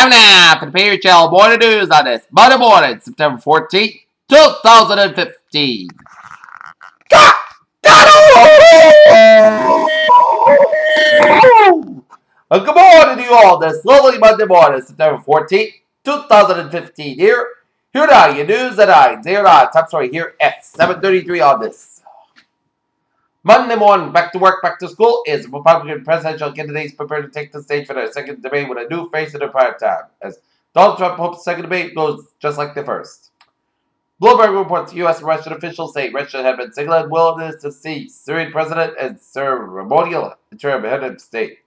Time now for the Patriot Channel morning news on this Monday morning, September 14th, 2015. Good morning to you all this lovely Monday morning, September 14th, 2015 here. Here now, your news at 9, 09, top story here at 7:33 on this Monday morning, back to work, back to school, is Republican presidential candidates prepared to take the stage for their second debate with a new face in their prime time, as Donald Trump hopes the second debate goes just like the first. Bloomberg reports U.S. and Russian officials say Russia had been signaling willingness to see Syrian president and ceremonial interim head of state.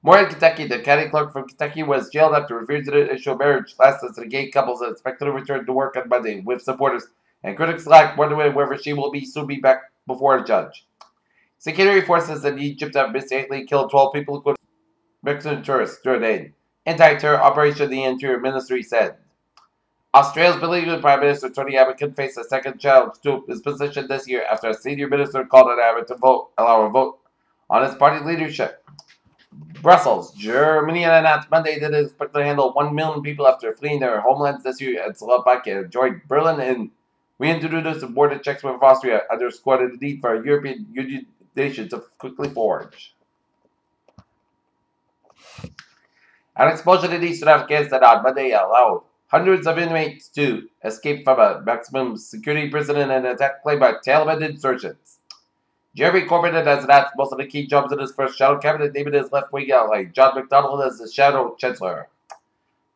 More in Kentucky, the county clerk from Kentucky was jailed after refusing to issue a marriage license to the gay couples and expected to return to work on Monday, with supporters and critics alike wondering whether she will soon be back before a judge. Security forces in Egypt have mistakenly killed 12 people, including Mexican tourists, during an anti-terror operation, the Interior Ministry said. Australia's beleaguered Prime Minister Tony Abbott can face a second challenge to his position this year after a senior minister called on Abbott to allow a vote on his party leadership. Brussels, Germany announced Monday that it expected to handle 1 million people after fleeing their homelands this year, and Slovakia joined Berlin in reintroduced border checks with Austria, underscored the need for a European Union nation to quickly forge. An explosion in eastern Afghanistan on Monday allowed hundreds of inmates to escape from a maximum security prison in an attack claimed by Taliban insurgents. Jeremy Corbyn has announced most of the key jobs in his first shadow cabinet, naming his left-wing ally John McDonnell as the shadow chancellor.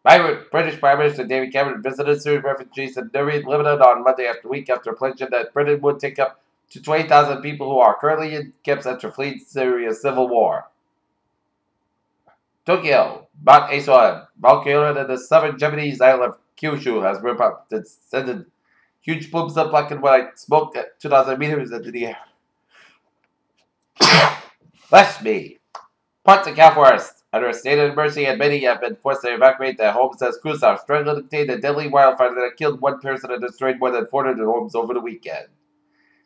British Prime Minister David Cameron visited Syrian refugees in Lebanon on Monday after pledging that Britain would take up to 20,000 people who are currently in camps after fleeing Syria's civil war. Tokyo, Mount Asoan, Mount Kyoto, and the southern Japanese island of Kyushu has reported sending huge plumes of black and white smoke at 2,000 meters into the air. Bless me. Parts of Cal Forest, under a state of emergency, and many have been forced to evacuate their homes as crews are struggling to contain the deadly wildfire that killed one person and destroyed more than 400 homes over the weekend.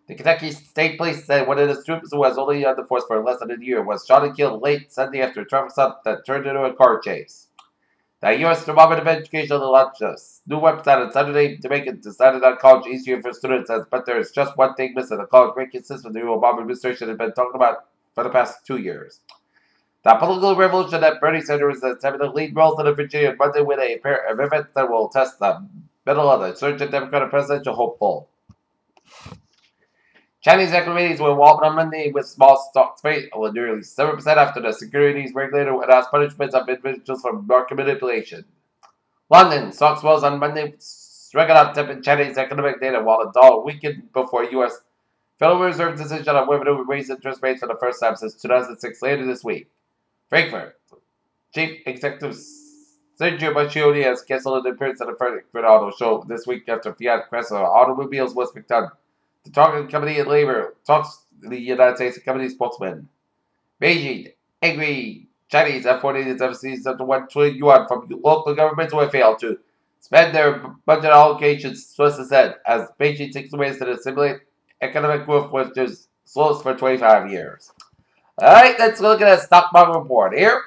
The Kentucky State Police said one of its troops, who was only on the force for less than a year, was shot and killed late Sunday after a traffic stop that turned into a car chase. The U.S. Department of Education launched a new website on Saturday to make it decided on college easier for students, but there is just one thing missing: the college ranking system the new Obama administration has been talking about for the past 2 years. The political revolution that Bernie Sanders is having the lead role in Virginia on Monday with a pair of events that will test the middle of the insurgent Democratic presidential hopeful. Chinese equities were walloped on Monday with small stocks falling nearly 7% after the securities regulator announced punishments of individuals for market manipulation. London stocks rose on Monday, striking out tepid Chinese economic data, while the dollar weakened before U.S. Federal Reserve decision on whether to raise interest rates for the first time since 2006 later this week. Frankfurt Chief Executive Sergio Marchionne has canceled an appearance at the Frankfurt Auto Show this week after Fiat Chrysler Automobiles was picked up. The target company in labor talks to the United States company spokesman. Beijing, angry Chinese have coordinated overseas up to 1 trillion yuan from local governments who have failed to spend their budget allocations, sources said, as Beijing seeks ways to simulate economic growth, which is slowest for 25 years. Alright, let's look at a stock market report here.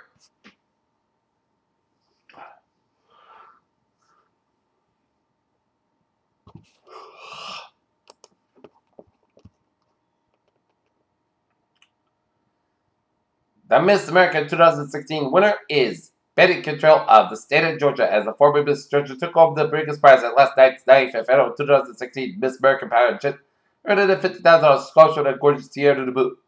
The Miss America 2016 winner is Betty Cantrell of the state of Georgia, as the former Miss Georgia took home the biggest prize at last night's 95th annual 2016 Miss America pageant, earning a $50,000 scholarship and a gorgeous tiara to boot.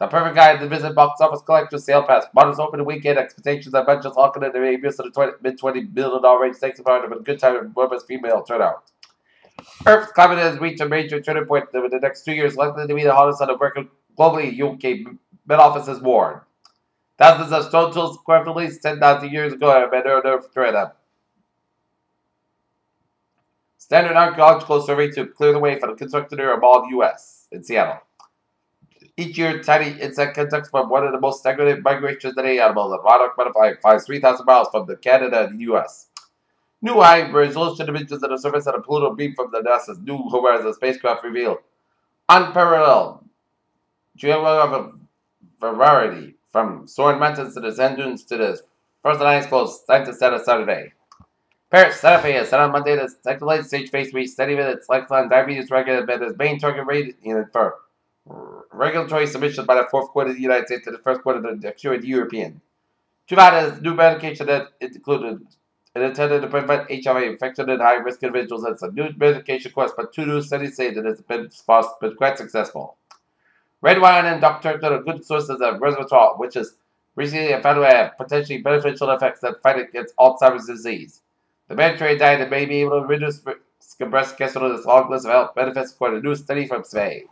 The perfect guide to visit box office collector sale pass. Models open weekend expectations and budgets all in the range of the mid-$20 billion range, thanks to part of a good time and enormous female turnout. Earth's climate has reached a major turning point over the next 2 years, likely to be the hottest on the record globally, UK Met Office has warned. Thousands of stone tools were released 10,000 years ago have been unearthed through them. Standard Archaeological Survey to clear the way for the construction of Mall U.S. in Seattle. Each year, tiny insect conducts from one of the most stagnated migrations of any animal. The monarch butterfly flies 3,000 miles from Canada and the U.S. New high-resolution images of the surface of the Pluto beam from the NASA's New Horizons spacecraft reveal unparalleled geographic variety from Soaring Mountains to the Sand Dunes to the First Alliance Close, time to set on Saturday. Paris, Santa Fe is set on Monday. The second late stage phase 3 steady with its lifeline diabetes regular bed as main target rate for regulatory submissions by the fourth quarter of the United States to the first quarter of the next year of the European. Truvada is new medication that included it intended to prevent HIV infection in high-risk individuals. It's a new medication course, but two new studies say that it's been quite successful. Red wine and Dr. are good sources of resveratrol, which is recently found to have potentially beneficial effects that fight against Alzheimer's disease. The Mediterranean diet may be able to reduce risk of breast cancer with this long list of health benefits, according to a new study from Spain.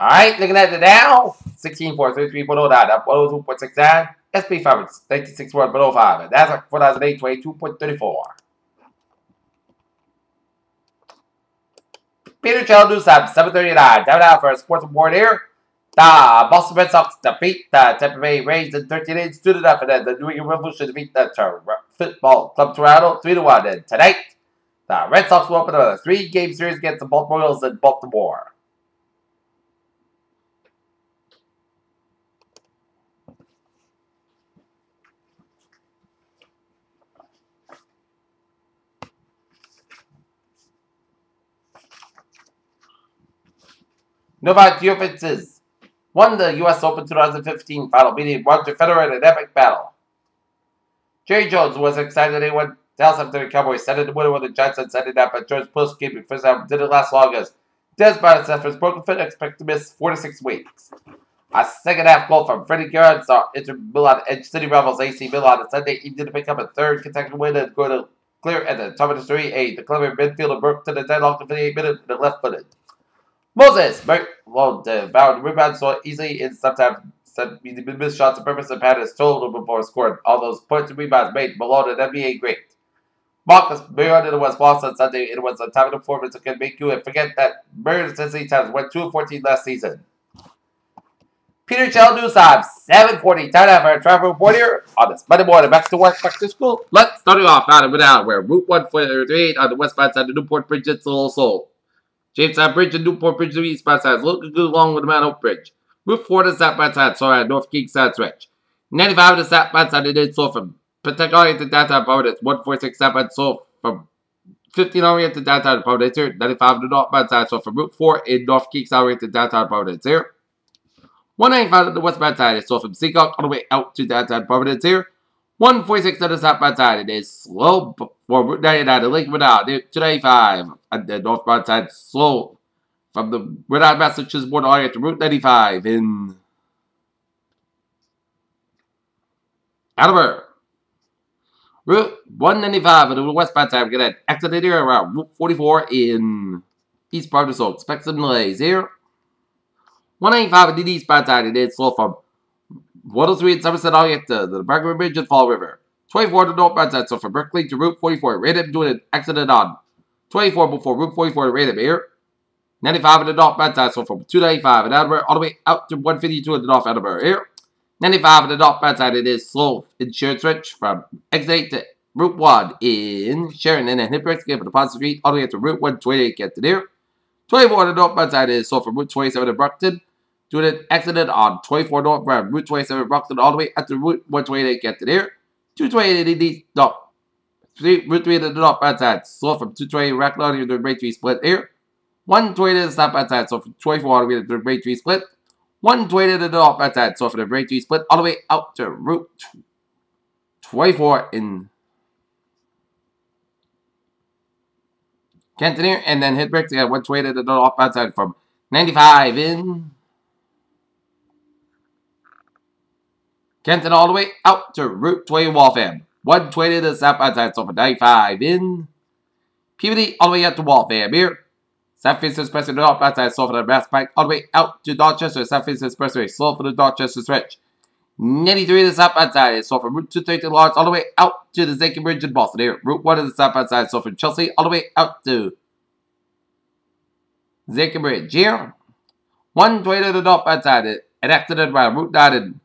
Alright, looking at the Dow, 16,433.09, up 102.69. SP 500, 96.05, and that's like 4,822.34. Peter Chell News Time, 7:39. Down out for a sports report here. The Boston Red Sox defeat the Tampa Bay Rays in 13 innings, 2-0, and then the New England Revolution defeat the Football Club Toronto 3-1. And tonight, the Red Sox will open a 3-game series against the Baltimore Orioles in Baltimore. Novak Djokovic won the U.S. Open 2015 final, beating Roger Federer in an epic battle. Jerry Jones was excited that he went Dallas after the Cowboys set the winner with the Johnson setting up, but George Post keeping first out didn't last long as Des Bryant suffered his broken foot and expected to miss 4 to 6 weeks. A second half goal from Freddie Garrett saw Inter Milan edge City rivals AC Milan on Sunday evening to pick up a third consecutive win and go to clear at the top of the 3-8. The clever midfielder broke to the deadlock in 58 minutes with the left footed. Moses devoured rebounds so easily and sometimes missed shots on purpose and had his total before scoring. All those points and rebounds made below an NBA great. Marcus Mariota was lost on Sunday. It was a time of performance that can make you forget that Mariota Cincinnati Times went 2-14 last season. Peter Chell News Time, 7:40. Time out for a travel report here on this Monday morning. Back to work, back to school. Let's start it off out of it where Route 148 on the westbound side of Newport Bridge is a little sold. Jamestown Bridge and Newport Bridge to the eastbound side, looking good along with the Mount Hope Bridge. Route 4 to the southbound side, sorry, North King Side Stretch. 95 to the southbound side, it is sold from Pawtucket to downtown Providence. 146 southbound sold from 15 Orient to downtown Providence here. 95 to the northbound side, sold from Route 4 in North King Side Orient to downtown Providence here. 195 to the westbound side, is sold from Seacock all the way out to downtown Providence here. 146 to the southbound side, it is slow for Route 99 to Lake Renard, 295. And the northbound side slow from the Rhode Island, Massachusetts border area to Route 95 in Attleboro. Route 195 on the westbound side, we're going to exit here around Route 44 in East Providence. So expect some delays here. 195 on the eastbound side, it is slow from 103 in Somerset all the way to the Berkeley Bridge and Fall River. 24 to the northbound side, so from Berkeley to Route 44. Rated doing an accident on 24 before Route 44 to Rated here. 95 in the northbound side, so from 295 in Attleboro all the way out to 152 in the north Attleboro here. 95 in the northbound side, it is slow in Sharon Stretch from exit 8 to Route 1 in Sharon and then Hipwreck for the Ponce Street all the way to Route 128 get to there. 24 on the northbound side is slow from Route 27 in Brockton. Doing an accident on 24 northbound Route 27 in Brockton all the way up to Route 128 get to there. 228 in the Route 3 in the northbound side, slow from 228 Racklow to the Ray 3 split here. 120 in the southbound side, so from 24 all the way to the Ray 3 split. 120 in the northbound side, so from the Ray 3 split all the way out to Route 24 in Kenton here, and then hit bricks again. 120 in the northbound side from 95 in Kenton all the way out to Route 20 Waltham. 120 to the southbound side, so from 95 in Peabody all the way out to Waltham here. South Eastern Expressway to the northbound side, slow for the Mass Pike all the way out to Dorchester. South Eastern Expressway, slow for the Dorchester stretch. 93 to the southbound side is slow from Route 230 to Lawrence all the way out to the Zankin Bridge in Boston here. Route 1 to the southbound side, slow from Chelsea all the way out to Zankin Bridge here. 120 to the dot outside it. An accident around Route 9 and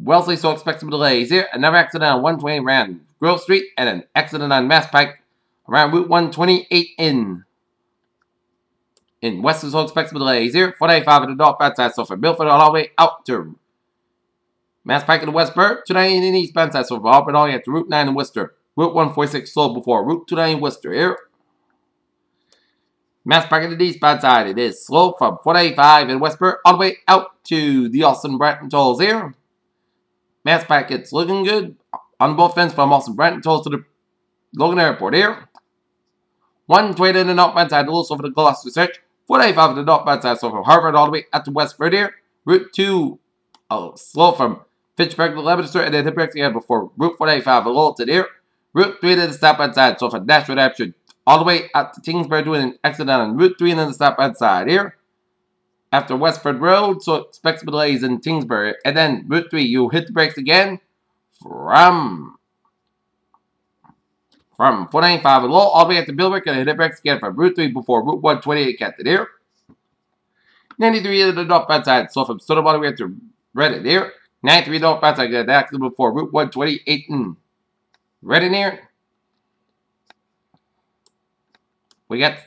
Wellesley, so expect some delays here. Another accident on 120 around Grove Street and an accident on Mass Pike around Route 128 in Western, so expect some delays here. 495 at the dot outside, so from Milford all the way out to Mass Pike in Westburg. 290 in eastbound side, so from Auburn all the way to Route 9 in Worcester. Route 146 slow before Route 290 in Worcester here. Mass Pike in the eastbound side, it is slow from 495 in Westburg all the way out to the Austin Bratton tolls here. Mass Pike, it's looking good on both ends from Austin Bratton tolls to the Logan Airport here. 120 in the northbound side, a little slow for the Gloucester Search. 495 in the northbound side, so from Harvard all the way out to Westford here. Route 2, slow from Fitchburg to Leominster, and then hit brakes again before Route 495 a little to there. Route 3 to the southbound side, so from Nashville Hampshire all the way out to Kingsbury, doing an accident on Route 3 and then the southbound side here. After Westford Road, so expect some delays in Kingsbury. And then Route 3, you hit the brakes again from 495 and low all the way up to Billerick, and hit the brakes again from Route 3 before Route 128 got to there. 93 to the northbound side, so from Stone all the way up to Redding here. 93 northbound side, got an accident before Route 128 in Redding here. We got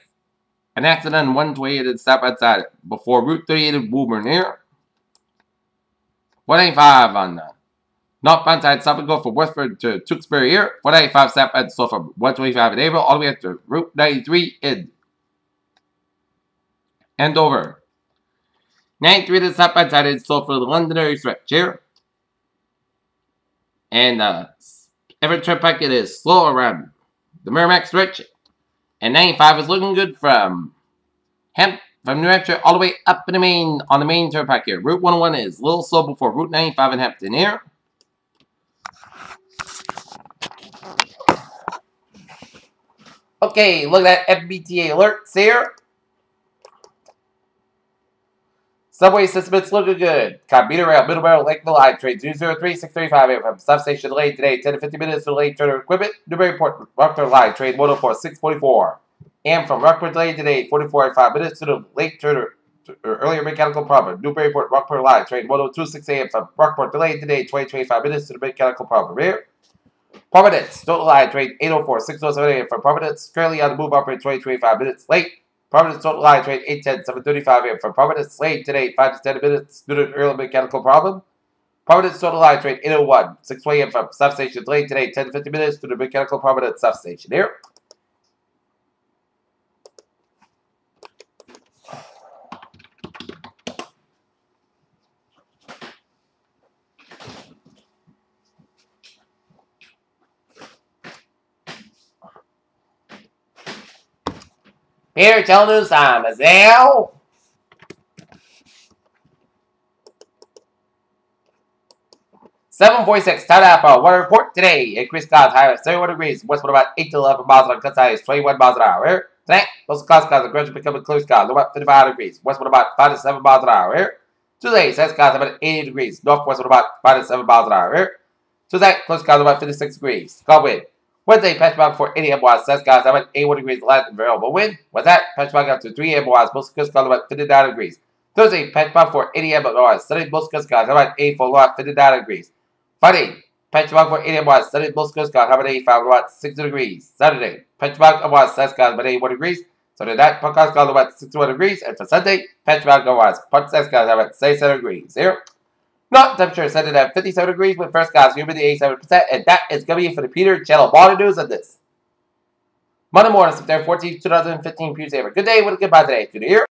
an accident on 128 at the southbound side before Route 38 in Woburn here. 185 on the northbound side, stop and go from Westford to Tewksbury here. 185 southbound, so from 125 in April all the way up to Route 93 in Andover. 93 to the southbound side is slow for the Londonderry stretch here. And Everett Turnpike, it is slow around the Merrimack stretch. And 95 is looking good from New Hampshire all the way up in the Maine on the Maine Turnpike here. Route 101 is a little slow before Route 95 in Hampton here. Okay, look at that FBTA alerts here. Subway system, it's looking good. Commuter rail, Middleborough, Lakeville, I trade 003, 635 from substation delayed today, 10 to 50 minutes to delayed Turner equipment. Newburyport, Rockport line, trade 104, 644. And from Rockport delayed today, 44 5 minutes to the late Turner, earlier mechanical problem. Newburyport, Rockport line, trade 102, 6 a.m. from Rockport delayed today, 25 minutes to the mechanical problem here. Providence, total line, trade 804, 607 a.m. from Providence, currently on the move operating 25 minutes late. Providence total line trade 810, 735 a.m. from Providence late today, 5 to 10 minutes due to an early mechanical problem. Providence total line trade 801, 6 a.m. from substation late today, 10 to 50 minutes due to the mechanical problem at substation here. Here, telling us I'm Azale. $7.46 time out for a weather report today. Increased clouds higher at 31 degrees. Westward about 8 to 11 miles an hour. Cuts high is 21 miles an hour. Here. Tonight, those clouds are gradually becoming clear skies. Low about 55 degrees. Westward about 5 to 7 miles an hour. Here. Tuesday, sunny skies about 80 degrees. Northwestward about 5 to 7 miles an hour. Here. Tuesday, close skies about 56 degrees. Calm wind. Wednesday, patch mark for 80 MWs. Sunny skies about 81 degrees. Light and variable wind. What's that? Patch mark up to 3 MWs. Most clear skies about 59 degrees. Thursday, patch mark for 80 MWs. Sunny, most clear skies about 84 low at 59 degrees. Friday, patch mark for 80 MWs. Sunny, most clear skies about 85 low at 60 degrees. Saturday, patch mark MWs. Sunny skies about 81 degrees. Saturday night, podcast skies about 61 degrees. And for Sunday, patch mark MWs. Punch skies about 67 degrees. Here. Not temperature set at 57 degrees with first skies humidity 87%. And that is going to be for the Peter Channel Morning News on this Monday morning, September 14th, 2015. Peter, have a good day with a goodbye today. To the ear.